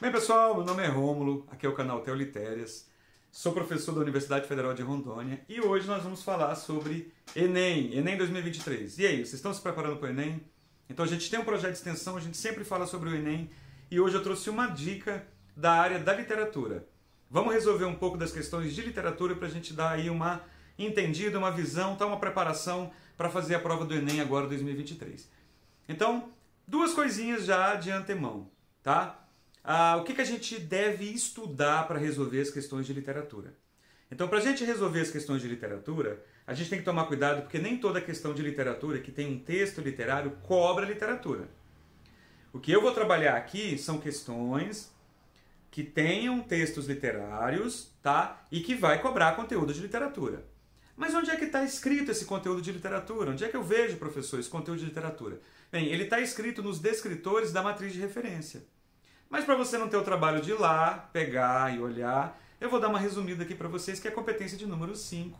Bem, pessoal, meu nome é Rômulo, aqui é o canal Teolitérias, sou professor da Universidade Federal de Rondônia e hoje nós vamos falar sobre Enem 2023. E aí, vocês estão se preparando para o Enem? Então a gente tem um projeto de extensão, a gente sempre fala sobre o Enem e hoje eu trouxe uma dica da área da literatura. Vamos resolver um pouco das questões de literatura para a gente dar aí uma entendida, uma visão, tá, uma preparação para fazer a prova do Enem agora 2023. Então, duas coisinhas já de antemão, tá? O que a gente deve estudar para resolver as questões de literatura? Então, para a gente resolver as questões de literatura, a gente tem que tomar cuidado porque nem toda questão de literatura que tem um texto literário cobra literatura. O que eu vou trabalhar aqui são questões que tenham textos literários, tá? E que vai cobrar conteúdo de literatura. Mas onde é que está escrito esse conteúdo de literatura? Onde é que eu vejo, professor, esse conteúdo de literatura? Bem, ele está escrito nos descritores da matriz de referência. Mas para você não ter o trabalho de ir lá, pegar e olhar, eu vou dar uma resumida aqui para vocês, que é a competência de número 5.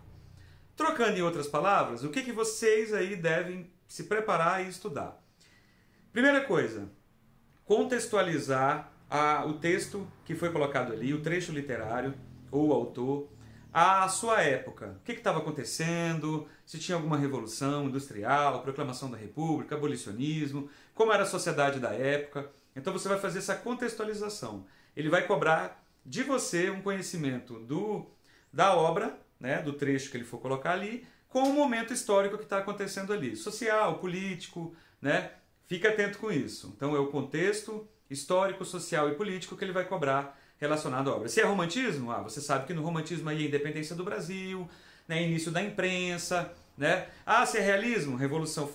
Trocando em outras palavras, o que vocês aí devem se preparar e estudar? Primeira coisa, contextualizar o texto que foi colocado ali, o trecho literário ou o autor, a sua época. O que estava acontecendo, se tinha alguma revolução industrial, proclamação da República, abolicionismo, como era a sociedade da época. Então você vai fazer essa contextualização. Ele vai cobrar de você um conhecimento da obra, né, do trecho que ele for colocar ali, com o momento histórico que está acontecendo ali. Social, político, né? Fique atento com isso. Então é o contexto histórico, social e político que ele vai cobrar relacionado à obra. Se é romantismo, você sabe que no romantismo aí é a independência do Brasil, né, início da imprensa, né? Se é realismo, revolução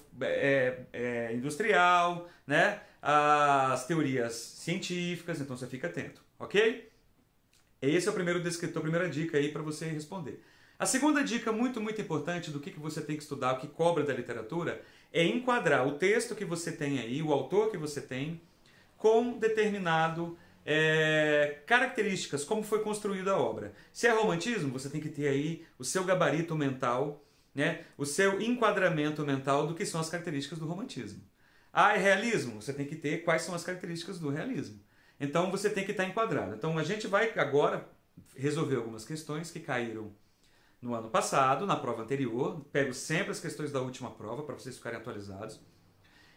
industrial, né? As teorias científicas, então você fica atento, ok? Esse é o primeiro descritor, a primeira dica aí para você responder. A segunda dica muito importante do que você tem que estudar, o que cobra da literatura, é enquadrar o texto que você tem aí, o autor que você tem, com determinado características, como foi construída a obra. Se é romantismo, você tem que ter aí o seu gabarito mental, né, o seu enquadramento mental do que são as características do romantismo. É realismo, você tem que ter quais são as características do realismo. Então você tem que estar enquadrado. Então a gente vai agora resolver algumas questões que caíram no ano passado, na prova anterior. Pego sempre as questões da última prova para vocês ficarem atualizados.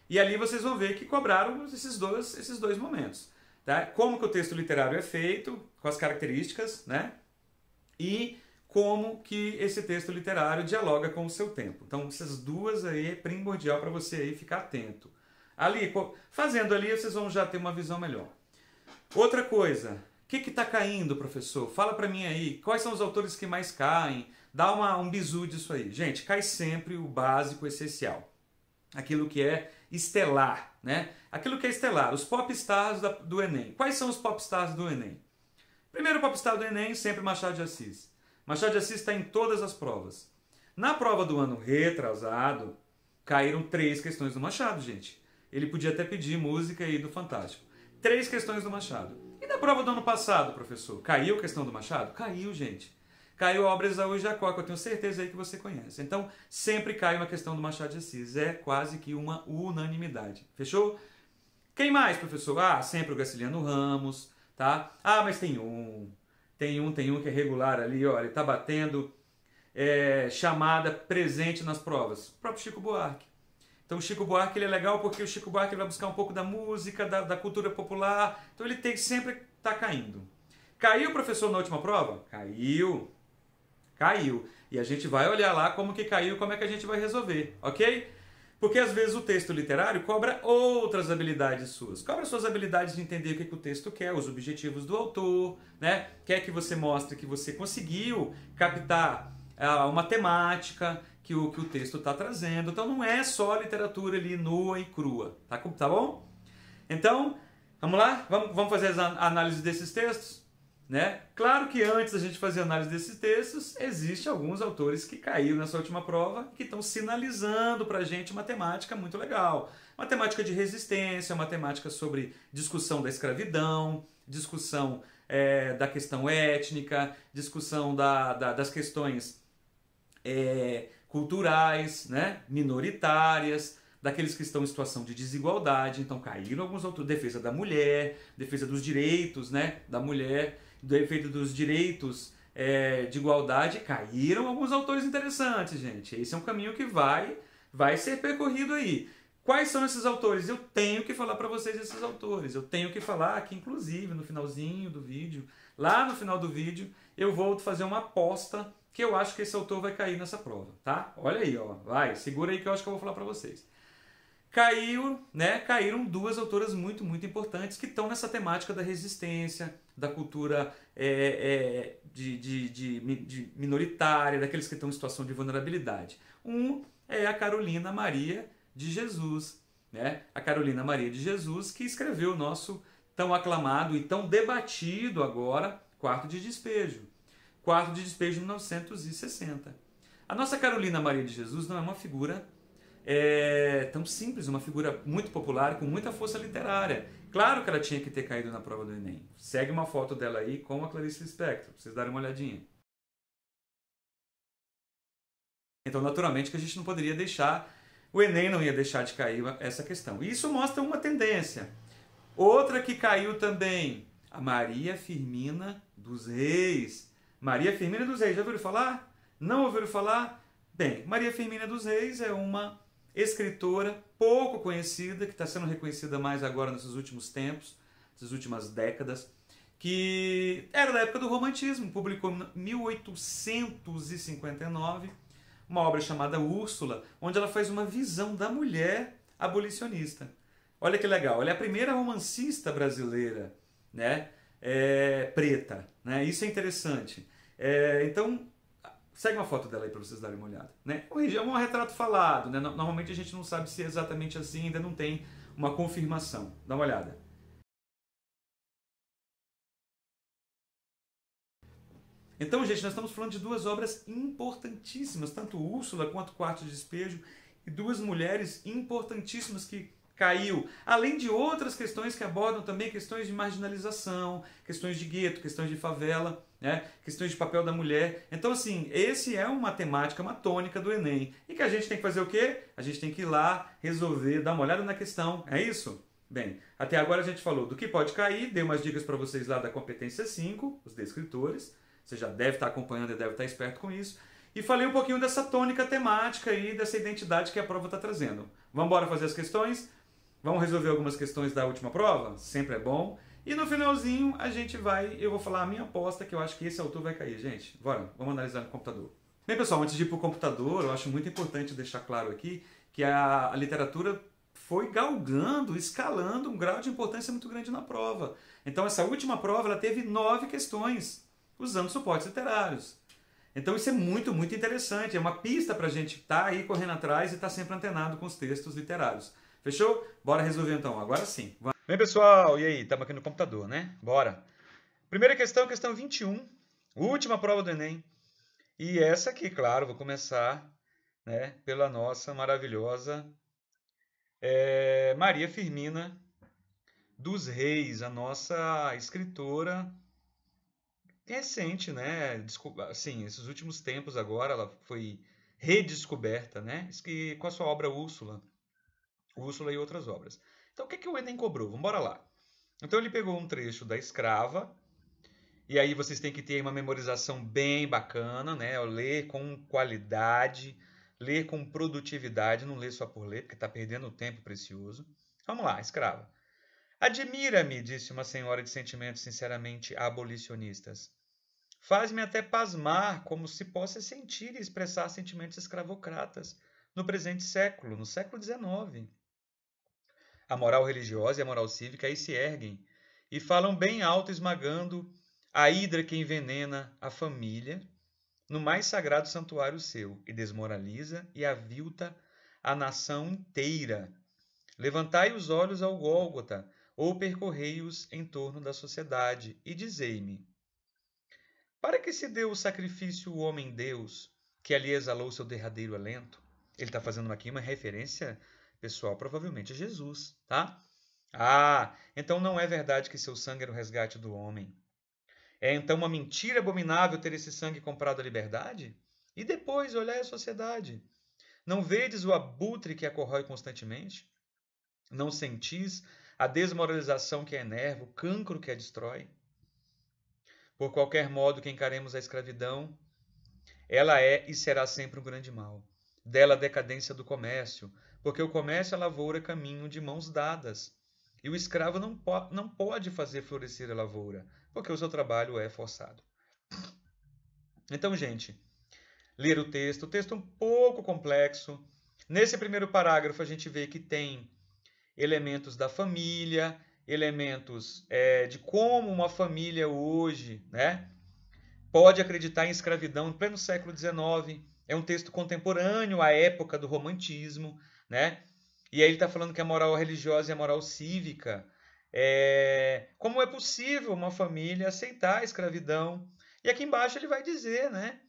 E ali vocês vão ver que cobraram esses dois momentos. Tá? Como que o texto literário é feito, com as características, né? E como que esse texto literário dialoga com o seu tempo. Então essas duas aí é primordial para você aí ficar atento. Ali, fazendo ali, vocês vão já ter uma visão melhor. Outra coisa, o que está caindo, professor? Fala para mim aí, quais são os autores que mais caem? Dá um bizu disso aí. Gente, cai sempre o básico, essencial. Aquilo que é estelar, né? Aquilo que é estelar, os popstars do Enem. Quais são os popstars do Enem? Primeiro popstar do Enem, sempre Machado de Assis. Machado de Assis está em todas as provas. Na prova do ano retrasado, caíram 3 questões do Machado, gente. Ele podia até pedir música aí do Fantástico. 3 questões do Machado. E na prova do ano passado, professor? Caiu a questão do Machado? Caiu, gente. Caiu a obra Esaú e Jacó, que eu tenho certeza aí que você conhece. Então, sempre cai uma questão do Machado de Assis. É quase que uma unanimidade. Fechou? Quem mais, professor? Sempre o Graciliano Ramos, tá? Mas tem um que é regular ali, ó. Ele tá batendo chamada presente nas provas. O próprio Chico Buarque. Então o Chico Buarque ele é legal porque o Chico Buarque ele vai buscar um pouco da música, da cultura popular. Então ele sempre está caindo. Caiu, professor, na última prova? Caiu. Caiu. E a gente vai olhar lá como que caiu, como é que a gente vai resolver, ok? Porque às vezes o texto literário cobra outras habilidades suas. Cobra suas habilidades de entender o que o texto quer, os objetivos do autor, né? Quer que você mostre que você conseguiu captar uma temática que o texto está trazendo. Então não é só a literatura ali nua e crua, tá bom? Então, vamos lá? Vamos fazer a análise desses textos? Né? Claro que antes da gente fazer a análise desses textos, existem alguns autores que caíram nessa última prova que estão sinalizando para a gente uma temática muito legal. Uma temática de resistência, uma temática sobre discussão da escravidão, discussão da questão étnica, discussão das questões culturais, né? Minoritárias, daqueles que estão em situação de desigualdade. Então caíram alguns autores, defesa da mulher, defesa dos direitos, né, da mulher, defesa dos direitos de igualdade, caíram alguns autores interessantes, gente. Esse é um caminho que vai ser percorrido aí. Quais são esses autores? Eu tenho que falar para vocês esses autores. Eu tenho que falar aqui, inclusive, no finalzinho do vídeo, lá no final do vídeo, eu vou fazer uma aposta que eu acho que esse autor vai cair nessa prova, tá? Olha aí, ó. Vai, segura aí que eu acho que eu vou falar para vocês. Caíram duas autoras muito, muito importantes que estão nessa temática da resistência, da cultura minoritária, daqueles que estão em situação de vulnerabilidade. Um é a Carolina Maria de Jesus, né? A Carolina Maria de Jesus, que escreveu o nosso tão aclamado e tão debatido agora Quarto de Despejo. Quarto de Despejo de 1960. A nossa Carolina Maria de Jesus não é uma figura tão simples, uma figura muito popular, com muita força literária. Claro que ela tinha que ter caído na prova do Enem. Segue uma foto dela aí com a Clarice Lispector, pra vocês darem uma olhadinha. Então, naturalmente, que a gente não poderia deixar, o Enem não ia deixar de cair essa questão. E isso mostra uma tendência. Outra que caiu também, a Maria Firmina dos Reis. Maria Firmina dos Reis, já ouviram falar? Não ouviram falar? Bem, Maria Firmina dos Reis é uma escritora pouco conhecida, que está sendo reconhecida mais agora nesses últimos tempos, nessas últimas décadas, que era da época do Romantismo, publicou em 1859 uma obra chamada Úrsula, onde ela faz uma visão da mulher abolicionista. Olha que legal, ela é a primeira romancista brasileira, né, preta, né? Isso é interessante. Então, segue uma foto dela aí para vocês darem uma olhada, né? É um retrato falado, né? Normalmente a gente não sabe se é exatamente assim, ainda não tem uma confirmação. Dá uma olhada. Então, gente, nós estamos falando de duas obras importantíssimas, tanto Úrsula quanto Quarto de Despejo, e duas mulheres importantíssimas que caiu, além de outras questões que abordam também questões de marginalização, questões de gueto, questões de favela, né? Questões de papel da mulher. Então, assim, esse é uma temática, uma tônica do Enem. E que a gente tem que fazer o quê? A gente tem que ir lá, resolver, dar uma olhada na questão. É isso? Bem, até agora a gente falou do que pode cair, dei umas dicas para vocês lá da competência 5, os descritores. Você já deve estar acompanhando e deve estar esperto com isso. E falei um pouquinho dessa tônica temática aí, dessa identidade que a prova está trazendo. Vamos embora fazer as questões? Vamos resolver algumas questões da última prova? Sempre é bom. E no finalzinho eu vou falar a minha aposta, que eu acho que esse autor vai cair. Gente, bora, vamos analisar no computador. Bem, pessoal, antes de ir para o computador, eu acho muito importante deixar claro aqui que a literatura foi galgando, escalando um grau de importância muito grande na prova. Então, essa última prova ela teve 9 questões, usando suportes literários. Então isso é muito, muito interessante. É uma pista para a gente estar aí correndo atrás e estar sempre antenado com os textos literários. Fechou? Bora resolver então. Agora sim. Bem, pessoal, e aí? Estamos aqui no computador, né? Bora. Primeira questão, questão 21. Última prova do Enem. E essa aqui, claro, vou começar, né, pela nossa maravilhosa Maria Firmina dos Reis, a nossa escritora recente, né? Assim, esses últimos tempos agora ela foi redescoberta, né? Com a sua obra Úrsula e outras obras. Então o que que o Enem cobrou? Vamos embora lá. Então ele pegou um trecho da Escrava, e aí vocês têm que ter uma memorização bem bacana, né? Ler com qualidade, ler com produtividade, não ler só por ler, porque está perdendo tempo precioso. Vamos lá, Escrava. Admira-me, disse uma senhora de sentimentos sinceramente abolicionistas. Faz-me até pasmar como se possa sentir e expressar sentimentos escravocratas no presente século, no século XIX. A moral religiosa e a moral cívica aí se erguem e falam bem alto, esmagando a hidra que envenena a família no mais sagrado santuário seu e desmoraliza e avilta a nação inteira. Levantai os olhos ao Gólgota ou percorrei-os em torno da sociedade e dizei-me: para que se deu o sacrifício o homem-deus, que ali exalou seu derradeiro alento? Ele está fazendo aqui uma referência pessoal, provavelmente a Jesus, tá? Ah, então não é verdade que seu sangue era o resgate do homem. É então uma mentira abominável ter esse sangue comprado a liberdade? E depois olhar a sociedade. Não vedes o abutre que a corrói constantemente? Não sentis a desmoralização que a enerva, o cancro que a destrói? Por qualquer modo que encaremos a escravidão, ela é e será sempre um grande mal. Dela a decadência do comércio, porque o comércio e a lavoura caminham de mãos dadas. E o escravo não pode fazer florescer a lavoura, porque o seu trabalho é forçado. Então, gente, ler o texto é um pouco complexo. Nesse primeiro parágrafo, a gente vê que tem elementos da família, elementos de como uma família hoje, né, pode acreditar em escravidão em pleno século XIX. É um texto contemporâneo à época do romantismo, né? E aí ele está falando que a moral religiosa e a moral cívica, como é possível uma família aceitar a escravidão? E aqui embaixo ele vai dizer, né,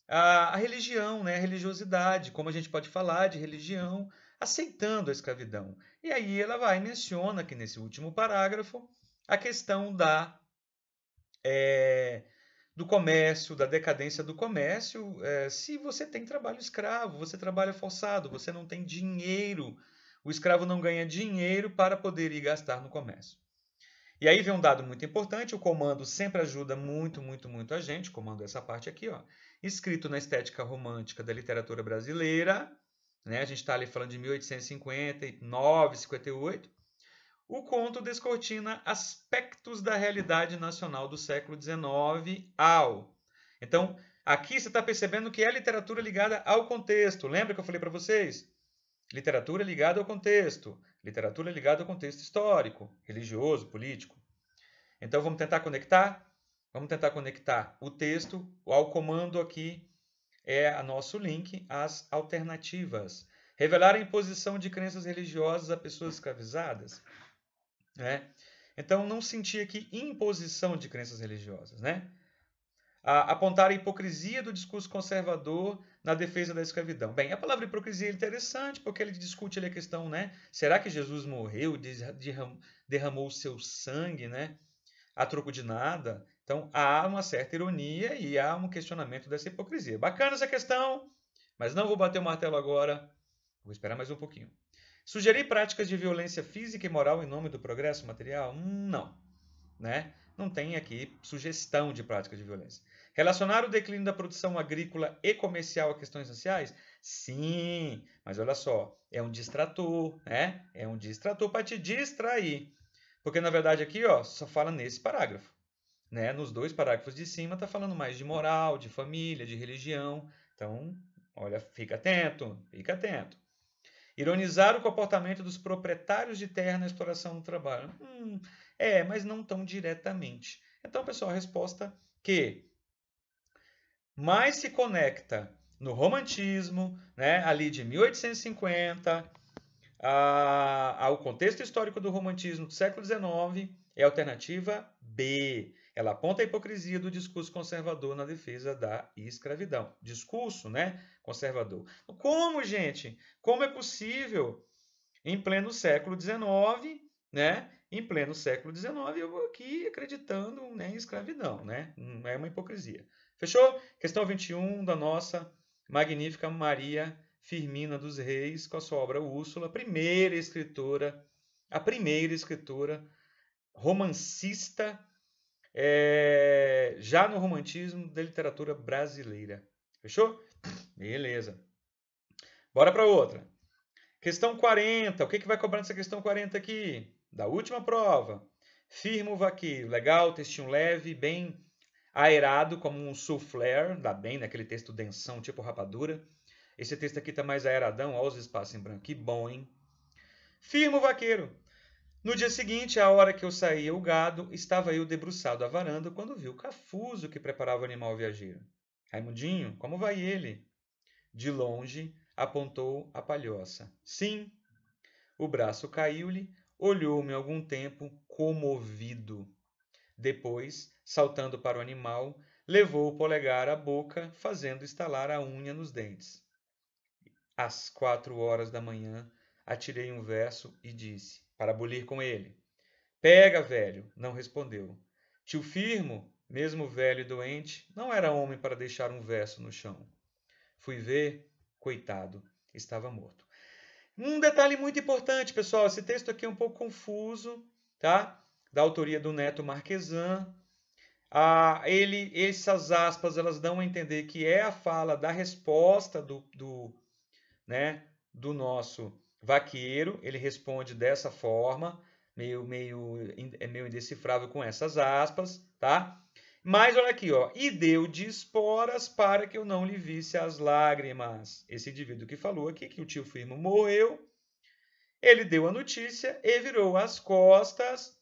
a religião, né, a religiosidade, como a gente pode falar de religião aceitando a escravidão. E aí ela vai e menciona aqui nesse último parágrafo a questão do comércio, da decadência do comércio. Se você tem trabalho escravo, você trabalha forçado, você não tem dinheiro, o escravo não ganha dinheiro para poder ir gastar no comércio. E aí vem um dado muito importante, o comando sempre ajuda muito, muito, muito a gente, comando essa parte aqui, ó, escrito na estética romântica da literatura brasileira, né? A gente está ali falando de 1859, 58, o conto descortina aspectos da realidade nacional do século XIX Então, aqui você está percebendo que é literatura ligada ao contexto. Lembra que eu falei para vocês? Literatura ligada ao contexto. Literatura ligada ao contexto histórico, religioso, político. Então, vamos tentar conectar? Vamos tentar conectar o texto ao comando aqui, a nosso link, as alternativas. Revelar a imposição de crenças religiosas a pessoas escravizadas. Né? Então, não sentir aqui imposição de crenças religiosas. Né? Apontar a hipocrisia do discurso conservador na defesa da escravidão. Bem, a palavra hipocrisia é interessante porque ele discute ali a questão, né? Será que Jesus morreu, derramou o seu sangue, né? A troco de nada? Então, há uma certa ironia e há um questionamento dessa hipocrisia. Bacana essa questão, mas não vou bater o martelo agora. Vou esperar mais um pouquinho. Sugerir práticas de violência física e moral em nome do progresso material? Não. Né? Não tem aqui sugestão de práticas de violência. Relacionar o declínio da produção agrícola e comercial a questões sociais? Sim, mas olha só, é um distrator, né? É um distrator para te distrair. Porque, na verdade, aqui ó, só fala nesse parágrafo. Né? Nos dois parágrafos de cima está falando mais de moral, de família, de religião. Então, olha, fica atento, fica atento. Ironizar o comportamento dos proprietários de terra na exploração do trabalho. Mas não tão diretamente. Então, pessoal, a resposta que mais se conecta no romantismo, né, ali de 1850, ao contexto histórico do romantismo do século XIX, é a alternativa B. Ela aponta a hipocrisia do discurso conservador na defesa da escravidão. Discurso, né, conservador. Como, gente? Como é possível, em pleno século XIX, né, em pleno século XIX, eu vou aqui acreditando, né, em escravidão, né? É uma hipocrisia. Fechou? Questão 21 da nossa magnífica Maria Firmina dos Reis, com a sua obra Úrsula, a primeira escritora romancista, já no romantismo da literatura brasileira. Fechou? Beleza. Bora para outra. Questão 40. O que vai cobrar nessa questão 40 aqui? Da última prova. Firma o vaqueiro. Legal, textinho leve, bem aerado, como um soufflé, dá bem naquele texto densão, tipo rapadura. Esse texto aqui tá mais aeradão, olha os espaços em branco. Que bom, hein? Firma o vaqueiro. No dia seguinte, à hora que eu saía o gado, estava eu debruçado à varanda quando vi o Cafuzo que preparava o animal viajeiro. Raimundinho, como vai ele? De longe, apontou a palhoça. Sim. O braço caiu-lhe, olhou-me algum tempo, comovido. Depois, saltando para o animal, levou o polegar à boca, fazendo estalar a unha nos dentes. Às 4 horas da manhã, atirei um verso e disse, para bulir com ele: Pega, velho, não respondeu. Tio Firmo, mesmo velho e doente, não era homem para deixar um verso no chão. Fui ver, coitado, estava morto. Um detalhe muito importante, pessoal, esse texto aqui é um pouco confuso, tá? Da autoria do Neto Marquesan. Essas aspas, elas dão a entender que é a fala da resposta né, do nosso vaqueiro. Ele responde dessa forma, meio indecifrável com essas aspas, tá? Mas olha aqui, ó, e deu de esporas para que eu não lhe visse as lágrimas. Esse indivíduo que falou aqui que o tio Firmo morreu, ele deu a notícia e virou as costas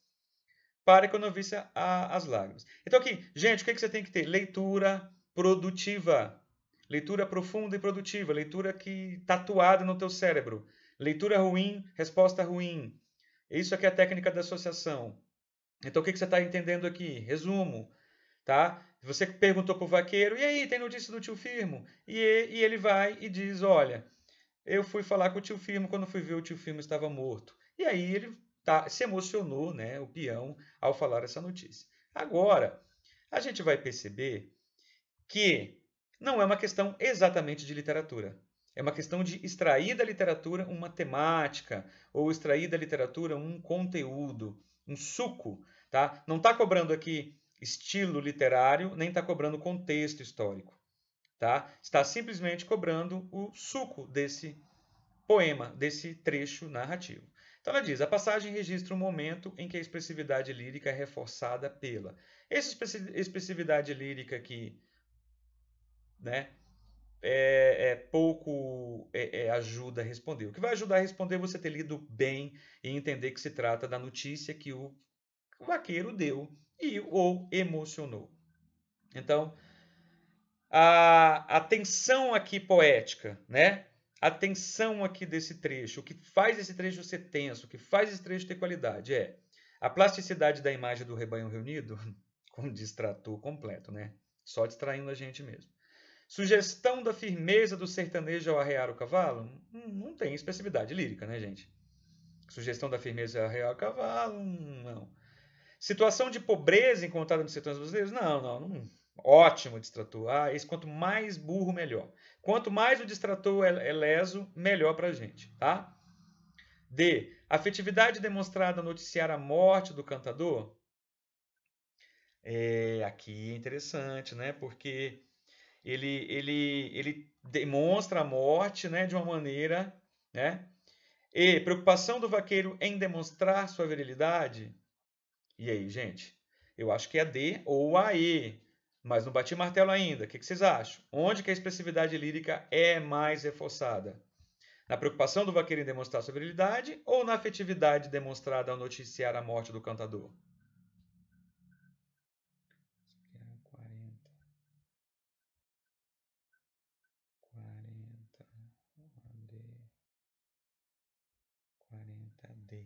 para que eu não visse as lágrimas. Então aqui, gente, o que você tem que ter? Leitura produtiva. Leitura profunda e produtiva. Leitura que tatuada no teu cérebro. Leitura ruim, resposta ruim. Isso aqui é a técnica da associação. Então o que você está entendendo aqui? Resumo. Tá? Você perguntou para o vaqueiro, e aí, tem notícia do tio Firmo? E ele vai e diz, olha, eu fui falar com o tio Firmo, quando fui ver o tio Firmo estava morto. E aí ele se emocionou, né, o peão, ao falar essa notícia. Agora, a gente vai perceber que não é uma questão exatamente de literatura. É uma questão de extrair da literatura uma temática, ou extrair da literatura um conteúdo, um suco. Tá? Não está cobrando aqui estilo literário, nem está cobrando contexto histórico. Tá? Está simplesmente cobrando o suco desse poema, desse trecho narrativo. Então ela diz, a passagem registra um momento em que a expressividade lírica é reforçada pela... Essa expressividade lírica que, né, pouco ajuda a responder. O que vai ajudar a responder é você ter lido bem e entender que se trata da notícia que o vaqueiro deu ou emocionou. Então, a tensão aqui poética, né? A tensão aqui desse trecho, o que faz esse trecho ser tenso, o que faz esse trecho ter qualidade é a plasticidade da imagem do rebanho reunido, com distrator completo, né? Só distraindo a gente mesmo. Sugestão da firmeza do sertanejo ao arrear o cavalo? Não tem expressividade lírica, né, gente? Sugestão da firmeza ao arrear o cavalo? Não. Situação de pobreza encontrada nos sertões brasileiros? Não. Ótimo distrator. Esse quanto mais burro, melhor. Quanto mais o distrator é leso, melhor para a gente, tá? D. Afetividade demonstrada ao noticiar a morte do cantador? Aqui é interessante, né? Porque ele demonstra a morte, né, de uma maneira, né? E preocupação do vaqueiro em demonstrar sua virilidade? E aí, gente? Eu acho que é a D ou a E, mas não bati martelo ainda. O que vocês acham? Onde que a expressividade lírica é mais reforçada? Na preocupação do vaqueiro em demonstrar sua virilidade ou na afetividade demonstrada ao noticiar a morte do cantador? 40D.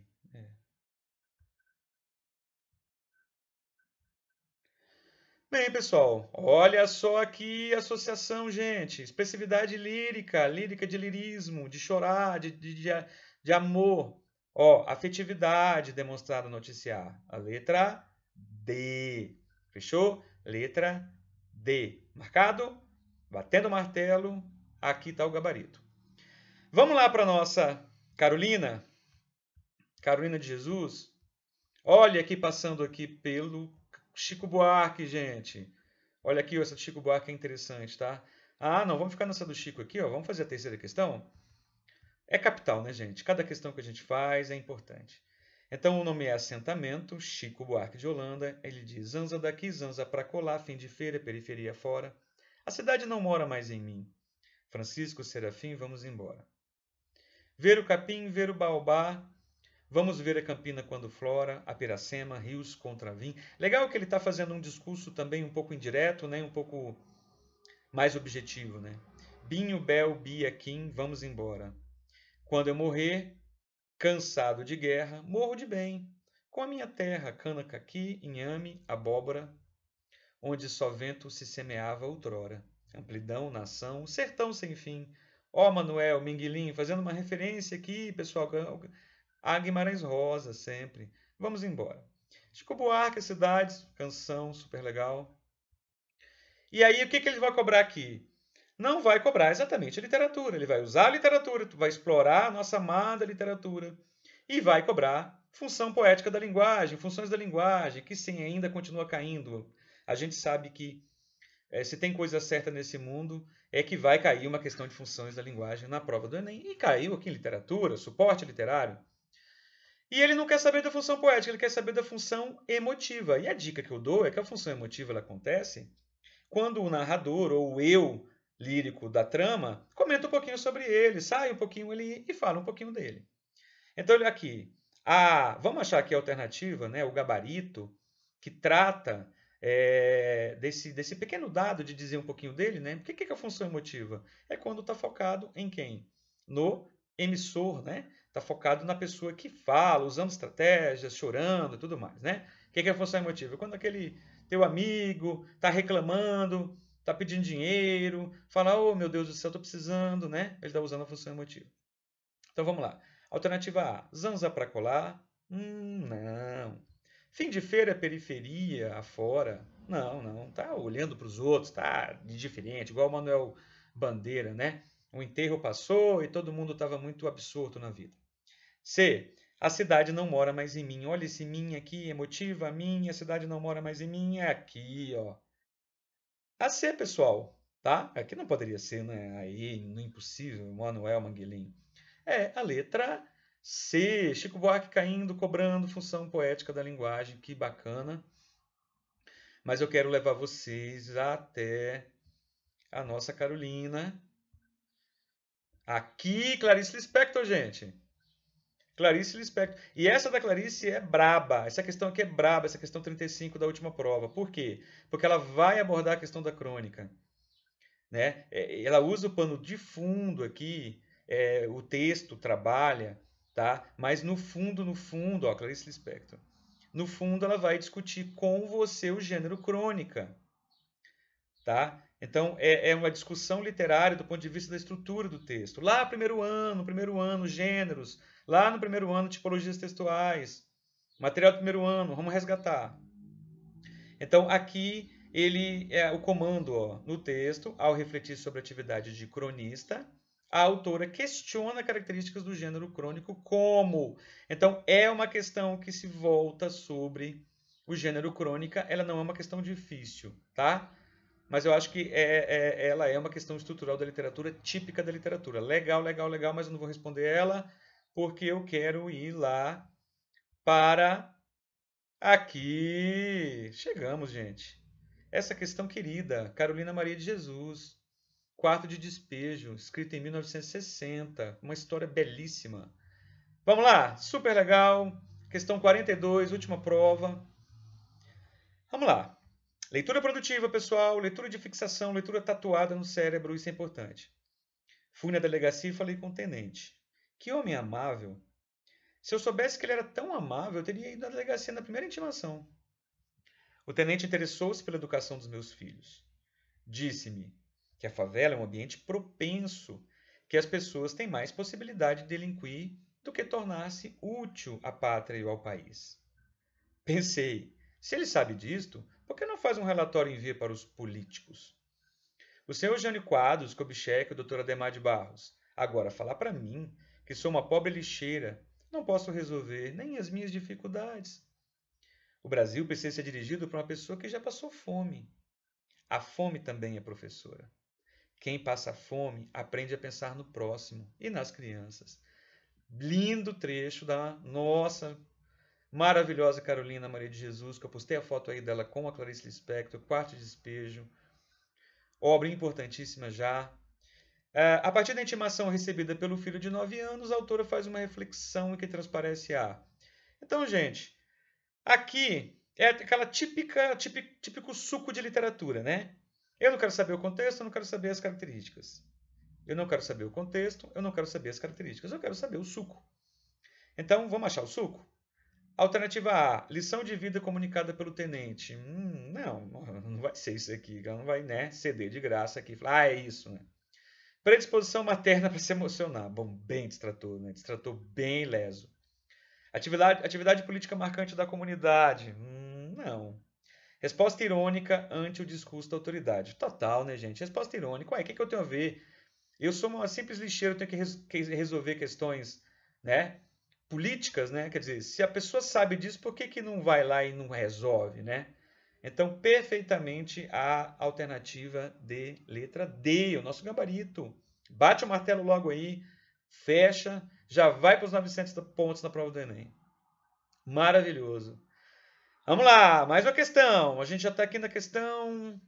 Bem, pessoal, olha só aqui a associação, gente. Expressividade lírica, lírica de lirismo, de chorar, de amor. Ó, afetividade demonstrada no noticiar. A letra D. Fechou? Letra D. Marcado? Batendo o martelo, aqui está o gabarito. Vamos lá para a nossa Carolina. Carolina de Jesus. Olha aqui, passando aqui pelo Chico Buarque, gente. Olha aqui, essa do Chico Buarque é interessante, tá? Não, vamos ficar nessa do Chico aqui, ó. Vamos fazer a terceira questão? É capital, né, gente? Cada questão que a gente faz é importante. Então, o nome é assentamento, Chico Buarque de Holanda. Ele diz, zanza daqui, zanza pra colar, fim de feira, periferia fora. A cidade não mora mais em mim. Francisco Serafim, vamos embora. Ver o capim, ver o baobá. Vamos ver a Campina quando flora, a Piracema, rios contra vinho. Legal que ele está fazendo um discurso também um pouco indireto, né? Um pouco mais objetivo, né? Binho, Bel, Bia, Kim, vamos embora. Quando eu morrer, cansado de guerra, morro de bem. Com a minha terra, cana, caqui, inhame, abóbora, onde só vento se semeava outrora. Amplidão, nação, sertão sem fim. Ó Manuel, Minguilim, fazendo uma referência aqui, pessoal, a Guimarães Rosa, sempre. Vamos embora. Chico Buarque, Cidades, canção super legal. E aí, o que ele vai cobrar aqui? não vai cobrar exatamente a literatura. Ele vai usar a literatura, vai explorar a nossa amada literatura e vai cobrar função poética da linguagem, funções da linguagem, que sim, ainda continua caindo. A gente sabe que se tem coisa certa nesse mundo, é que vai cair uma questão de funções da linguagem na prova do Enem. E caiu aqui em literatura, suporte literário. E ele não quer saber da função poética, ele quer saber da função emotiva. E a dica que eu dou é que a função emotiva ela acontece quando o narrador ou o eu lírico da trama comenta um pouquinho sobre ele, sai um pouquinho ali e fala um pouquinho dele. Então, olha aqui. Vamos achar aqui a alternativa, né, o gabarito, que trata desse pequeno dado de dizer um pouquinho dele. Né? O que é a função emotiva? É quando está focado em quem? No emissor, né? Está focado na pessoa que fala, usando estratégias, chorando e tudo mais. Né? O que é a função emotiva? Quando aquele teu amigo está reclamando, está pedindo dinheiro, fala, oh meu Deus do céu, estou precisando, né? Ele está usando a função emotiva. Então vamos lá. Alternativa A, zanza para colar? Não. Fim de feira, periferia, afora? Não. Tá olhando para os outros, tá de diferente, igual o Manuel Bandeira, né? O enterro passou e todo mundo estava muito absorto na vida. C, a cidade não mora mais em mim. Olha esse mim aqui, emotiva, a minha, a cidade não mora mais em mim, é aqui, ó. A C, pessoal, tá? Aqui não poderia ser, né? Aí, no impossível, Manuel Manguelin. É a letra C. Chico Buarque caindo, cobrando função poética da linguagem. Que bacana. Mas eu quero levar vocês até a nossa Carolina. Aqui, Clarice Lispector, gente. Clarice Lispector. E essa da Clarice é braba. Essa questão aqui é braba, essa questão 35 da última prova. Por quê? Porque ela vai abordar a questão da crônica. Né? Ela usa o pano de fundo aqui, o texto trabalha, tá? Mas no fundo, ó, Clarice Lispector, no fundo ela vai discutir com você o gênero crônica, tá? Então é uma discussão literária do ponto de vista da estrutura do texto. Lá primeiro ano, gêneros, lá no primeiro ano, tipologias textuais, material do primeiro ano, vamos resgatar. Então aqui ele o comando no texto, ao refletir sobre a atividade de cronista, a autora questiona características do gênero crônico como. Então é uma questão que se volta sobre o gênero crônica, ela não é uma questão difícil, tá? Mas eu acho que ela é uma questão estrutural da literatura, típica da literatura. Legal, mas eu não vou responder ela, porque eu quero ir lá para aqui. Chegamos, gente. Essa questão querida, Carolina Maria de Jesus, Quarto de Despejo, escrito em 1960, uma história belíssima. Vamos lá, super legal. Questão 42, última prova. Vamos lá. Leitura produtiva, pessoal, leitura de fixação, leitura tatuada no cérebro, isso é importante. Fui na delegacia e falei com o tenente. Que homem amável. Se eu soubesse que ele era tão amável, eu teria ido à delegacia na primeira intimação. O tenente interessou-se pela educação dos meus filhos. Disse-me que a favela é um ambiente propenso, que as pessoas têm mais possibilidade de delinquir do que tornar-se útil à pátria e ao país. Pensei, se ele sabe disto, por que não faz um relatório e envia para os políticos? O senhor Jânio Quadros, Kubitschek e o Dr. Ademar de Barros. Agora, falar para mim, que sou uma pobre lixeira, não posso resolver nem as minhas dificuldades. O Brasil precisa ser dirigido por uma pessoa que já passou fome. A fome também é professora. Quem passa fome aprende a pensar no próximo e nas crianças. Lindo trecho da nossa maravilhosa Carolina Maria de Jesus, que eu postei a foto aí dela com a Clarice Lispector, Quarto de Despejo. Obra importantíssima já. A partir da intimação recebida pelo filho de 9 anos, a autora faz uma reflexão que transparece a... Então, gente, aqui é aquela típico suco de literatura, né? Eu não quero saber o contexto, eu não quero saber as características. Eu não quero saber o contexto, eu não quero saber as características, eu quero saber o suco. Então, vamos achar o suco? Alternativa A, lição de vida comunicada pelo tenente. Não vai ser isso aqui, ela não vai, né, ceder de graça aqui. Falar, é isso, né? Predisposição materna para se emocionar. Bom, bem distrator, né? Distrator bem leso. Atividade política marcante da comunidade. Não. Resposta irônica ante o discurso da autoridade. Total, né, gente? Resposta irônica. Ué, o que eu tenho a ver? Eu sou uma simples lixeira, eu tenho que resolver questões, né, políticas, né? Quer dizer, se a pessoa sabe disso, por que não vai lá e não resolve, né? Então, perfeitamente a alternativa de letra D, o nosso gabarito. Bate o martelo logo aí, fecha, já vai para os 900 pontos na prova do Enem. Maravilhoso. Vamos lá, mais uma questão. A gente já está aqui na questão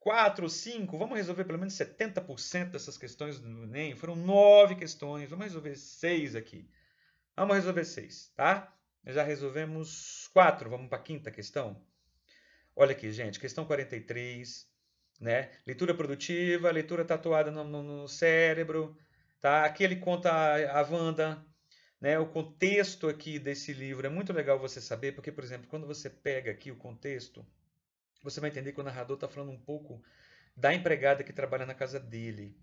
4, 5. Vamos resolver pelo menos 70% dessas questões do Enem. Foram 9 questões. Vamos resolver 6 aqui. Vamos resolver 6, tá? Já resolvemos 4. Vamos para a quinta questão. Olha aqui, gente. Questão 43. Né? Leitura produtiva, leitura tatuada no cérebro. Tá? Aqui ele conta a Wanda. Né, o contexto aqui desse livro é muito legal você saber, porque, por exemplo, quando você pega aqui o contexto, você vai entender que o narrador está falando um pouco da empregada que trabalha na casa dele.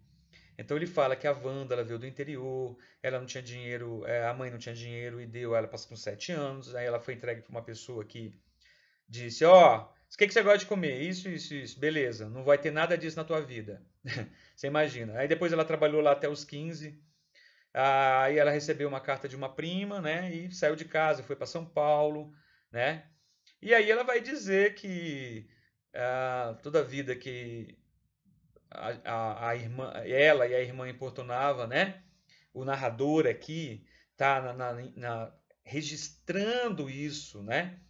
Então ele fala que a Wanda, ela veio do interior, ela não tinha dinheiro, a mãe não tinha dinheiro e deu, ela passou com 7 anos, aí ela foi entregue para uma pessoa que disse, ó, o que você gosta de comer? Isso, isso, isso, beleza, não vai ter nada disso na tua vida. Você imagina. Aí depois ela trabalhou lá até os 15. Aí ela recebeu uma carta de uma prima, né? E saiu de casa, foi para São Paulo, né? E aí ela vai dizer que toda a vida que a irmã, ela e a irmã importunava, né? O narrador aqui tá registrando isso, né?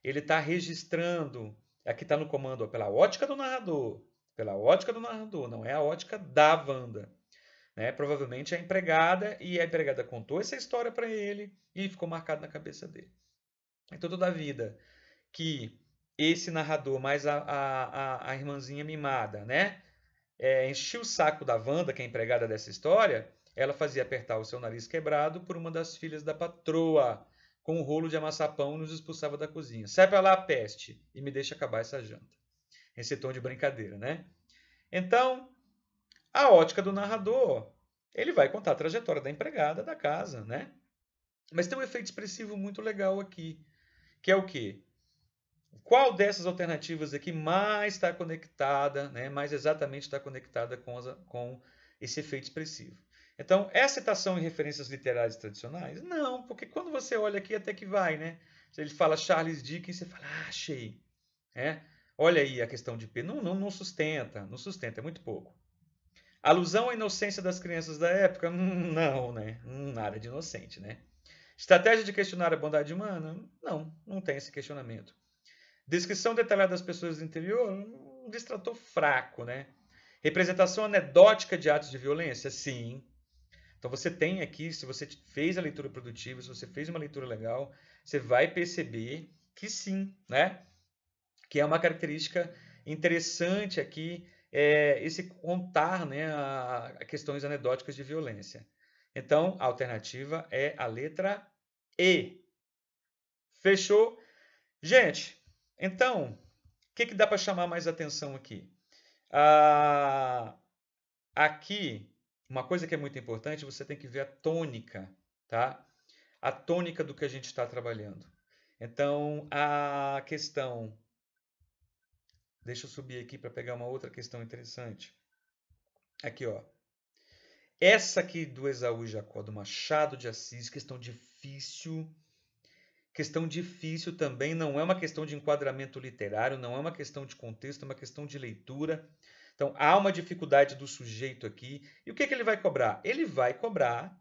Ele está registrando, aqui está no comando, ó, pela ótica do narrador, não é a ótica da Wanda. Né? Provavelmente a empregada, e a empregada contou essa história para ele e ficou marcado na cabeça dele. Então, toda a vida que esse narrador, mais a irmãzinha mimada, né? Enchia o saco da Wanda, que é a empregada dessa história, ela fazia apertar o seu nariz quebrado por uma das filhas da patroa, com um rolo de amassapão, e nos expulsava da cozinha. Sai pra lá, peste, e me deixa acabar essa janta. Esse tom de brincadeira, né? Então, a ótica do narrador, ele vai contar a trajetória da empregada da casa, né? Mas tem um efeito expressivo muito legal aqui, que é o quê? Qual dessas alternativas aqui mais está conectada, né? Mais exatamente está conectada com esse efeito expressivo? Então, é citação em referências literárias tradicionais? Não, porque quando você olha aqui até que vai, né? Se ele fala Charles Dickens, você fala, achei. Olha aí a questão de P. Não sustenta, é muito pouco. Alusão à inocência das crianças da época? Não, né? Nada de inocente, né? Estratégia de questionar a bondade humana? Não tem esse questionamento. Descrição detalhada das pessoas do interior? Um distrator fraco, né? Representação anedótica de atos de violência? Sim. Então você tem aqui, se você fez a leitura produtiva, se você fez uma leitura legal, você vai perceber que sim, né? Que é uma característica interessante aqui, esse contar, né, a questões anedóticas de violência. Então, a alternativa é a letra E. Fechou? Gente, então, o que dá para chamar mais atenção aqui? Aqui, uma coisa que é muito importante, você tem que ver a tônica, tá? A tônica do que a gente está trabalhando. Então, a questão... Deixa eu subir aqui para pegar uma outra questão interessante. Aqui, ó. Essa aqui do Esaú e Jacó, do Machado de Assis, questão difícil. Questão difícil também, não é uma questão de enquadramento literário, não é uma questão de contexto, é uma questão de leitura. Então, há uma dificuldade do sujeito aqui. E o que ele vai cobrar? Ele vai cobrar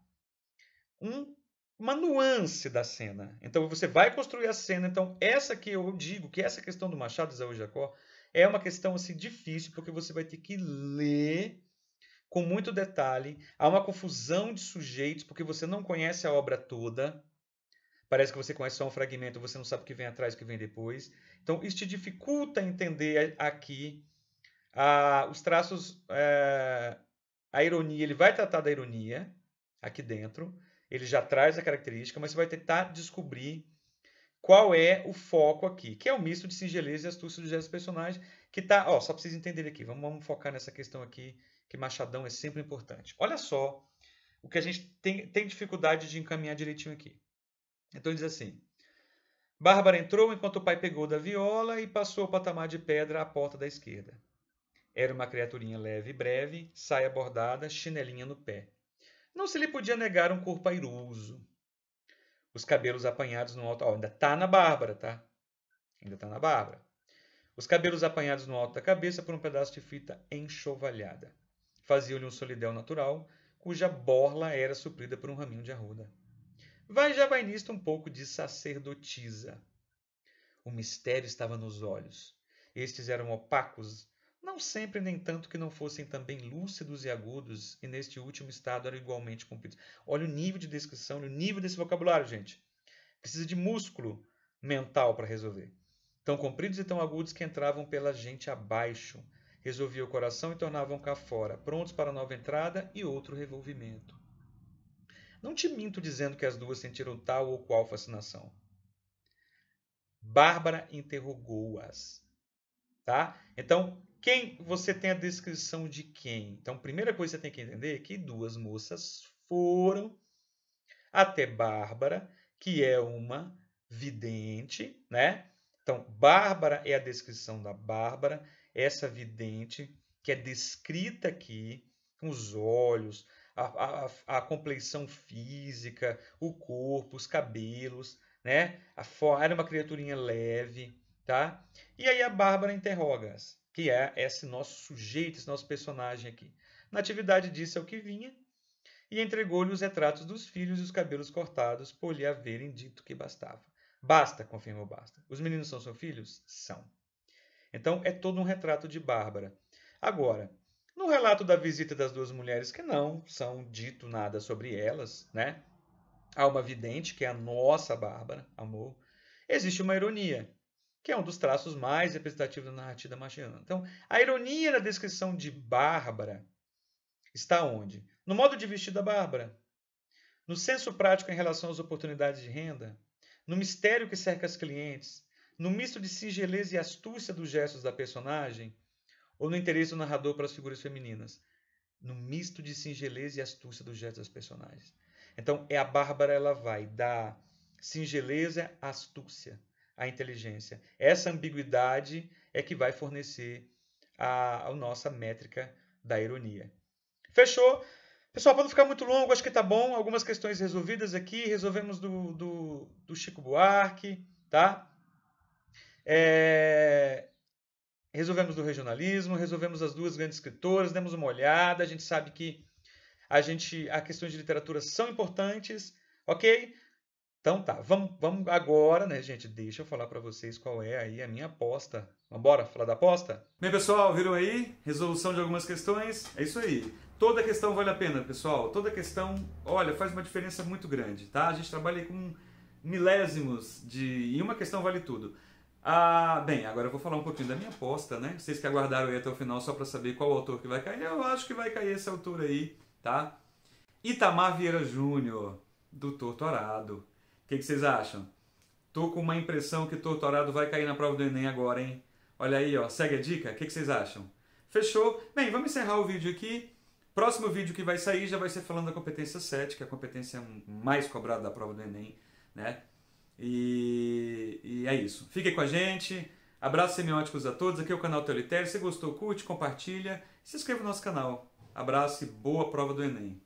uma nuance da cena. Então, você vai construir a cena. Então, essa aqui eu digo que essa questão do Machado, Esaú e Jacó, é uma questão assim, difícil, porque você vai ter que ler com muito detalhe. Há uma confusão de sujeitos, porque você não conhece a obra toda. Parece que você conhece só um fragmento, você não sabe o que vem atrás, o que vem depois. Então, isso te dificulta entender aqui os traços, a ironia. Ele vai tratar da ironia aqui dentro, ele já traz a característica, mas você vai tentar descobrir qual é o foco aqui, que é o misto de singeleza e astúcia dos gestos personagens, que tá, só para vocês entenderem aqui, vamos focar nessa questão aqui, que Machadão é sempre importante. Olha só o que a gente tem dificuldade de encaminhar direitinho aqui. Então ele diz assim: Bárbara entrou enquanto o pai pegou da viola e passou o patamar de pedra à porta da esquerda. Era uma criaturinha leve e breve, saia bordada, chinelinha no pé. Não se lhe podia negar um corpo airoso. Os cabelos apanhados no alto... ainda tá na Bárbara, tá? Ainda tá na Bárbara. Os cabelos apanhados no alto da cabeça por um pedaço de fita enxovalhada. Fazia-lhe um solidéu natural, cuja borla era suprida por um raminho de arruda. Já vai nisto um pouco de sacerdotisa. O mistério estava nos olhos. Estes eram opacos, não sempre nem tanto que não fossem também lúcidos e agudos, e neste último estado eram igualmente compridos. Olha o nível de descrição, olha o nível desse vocabulário, gente. Precisa de músculo mental para resolver. Tão compridos e tão agudos que entravam pela gente abaixo, resolvia o coração e tornavam cá fora, prontos para nova entrada e outro revolvimento. Não te minto dizendo que as duas sentiram tal ou qual fascinação. Bárbara interrogou-as. Tá? Então, quem você tem a descrição de quem? Então, a primeira coisa que você tem que entender é que duas moças foram até Bárbara, que é uma vidente, né? Então, Bárbara é a descrição da Bárbara, essa vidente que é descrita aqui, com os olhos, a compleição física, o corpo, os cabelos, né? Era uma criaturinha leve, tá? E aí a Bárbara interroga-as, que é esse nosso sujeito, esse nosso personagem aqui. Natividade disse ao que vinha e entregou-lhe os retratos dos filhos e os cabelos cortados, por lhe haverem dito que bastava. Basta, confirmou Basta. Os meninos são seus filhos? São. Então é todo um retrato de Bárbara. Agora, no relato da visita das duas mulheres, que não são dito nada sobre elas, né? Há uma vidente, que é a nossa Bárbara, amor. Existe uma ironia, que é um dos traços mais representativos da narrativa marciana. Então, a ironia na descrição de Bárbara está onde? No modo de vestir da Bárbara, no senso prático em relação às oportunidades de renda, no mistério que cerca as clientes, no misto de singeleza e astúcia dos gestos da personagem, ou no interesse do narrador para as figuras femininas? No misto de singeleza e astúcia dos gestos das personagens. Então, a Bárbara, ela vai da singeleza à astúcia, à inteligência. Essa ambiguidade é que vai fornecer a nossa métrica da ironia. Fechou? Pessoal, para não ficar muito longo, acho que tá bom. Algumas questões resolvidas aqui. Resolvemos do Chico Buarque, tá? Resolvemos do regionalismo, resolvemos as duas grandes escritoras, demos uma olhada. A gente sabe que as questões de literatura são importantes, ok? Então tá, vamos agora, né, gente? Deixa eu falar para vocês qual é aí a minha aposta. Vambora falar da aposta? Bem, pessoal, viram aí? Resolução de algumas questões? É isso aí. Toda questão vale a pena, pessoal. Toda questão, olha, faz uma diferença muito grande, tá? A gente trabalha aí com milésimos e uma questão vale tudo. Bem, agora eu vou falar um pouquinho da minha aposta, né? Vocês que aguardaram aí até o final só para saber qual autor que vai cair, eu acho que vai cair esse autor aí, tá? Itamar Vieira Júnior, do Torturado. O que vocês acham? Tô com uma impressão que Torturado vai cair na prova do Enem agora, hein? Olha aí, ó, segue a dica. O que vocês acham? Fechou? Bem, vamos encerrar o vídeo aqui. Próximo vídeo que vai sair já vai ser falando da competência 7, que é a competência mais cobrada da prova do Enem, né? E é isso. Fiquem com a gente. Abraços semióticos a todos. Aqui é o canal Teolitério. Se gostou, curte, compartilha. Se inscreva no nosso canal. Abraço e boa prova do Enem.